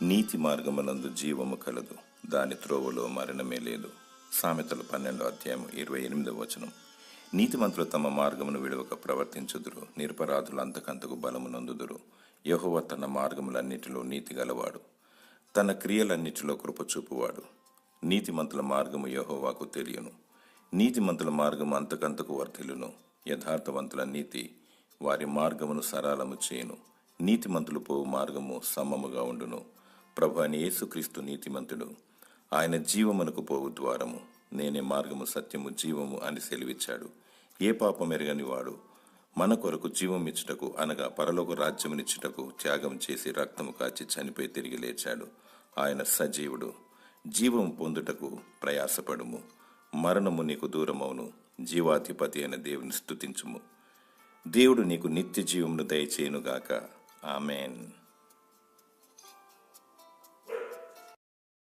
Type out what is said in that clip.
నీతి మార్గమునందు జీవము కలదు, దాని త్రోవలో మరణమే లేదు. సామెతలు 12:28. నీతిమంతులు తమ మార్గమును విడవక ప్రవర్తించుదురు, నిరపరాధులు అంతకంతకు బలమునందుదురు. యెహోవా తన మార్గములన్నిటిలో నీతి గలవాడు, తన క్రియలన్నిటిలో కృపచూపువాడు. నీతిమంతుల మార్గము యెహోవాకు తెలియను, నీతిమంతుల మార్గము అంతకంతకు వర్ధిల్లును. యథార్థవంతుల నీతి వారి మార్గమును సరళము చేయును, నీతిమంతులు పోవు మార్గము సమముగా ఉండును. ప్రభు అయిన యేసుక్రీస్తు నీతిమంతుడు, ఆయన జీవమునకు పోవు ద్వారము. నేనే మార్గము, సత్యము, జీవము అని సెలవిచ్చాడు. ఏ పాపం ఎరగని వాడు మన కొరకు జీవమిచ్చుటకు, అనగా పరలోక రాజ్యమునిచ్చుటకు త్యాగం చేసి రక్తము కాచి చనిపోయి తిరిగి లేచాడు. ఆయన సజీవుడు. జీవము పొందుటకు ప్రయాసపడుము, మరణము నీకు దూరమవును. జీవాధిపతి అయిన దేవుని స్తుతించుము. దేవుడు నీకు నిత్య జీవమును దయచేయునుగాక. ఆమెన్.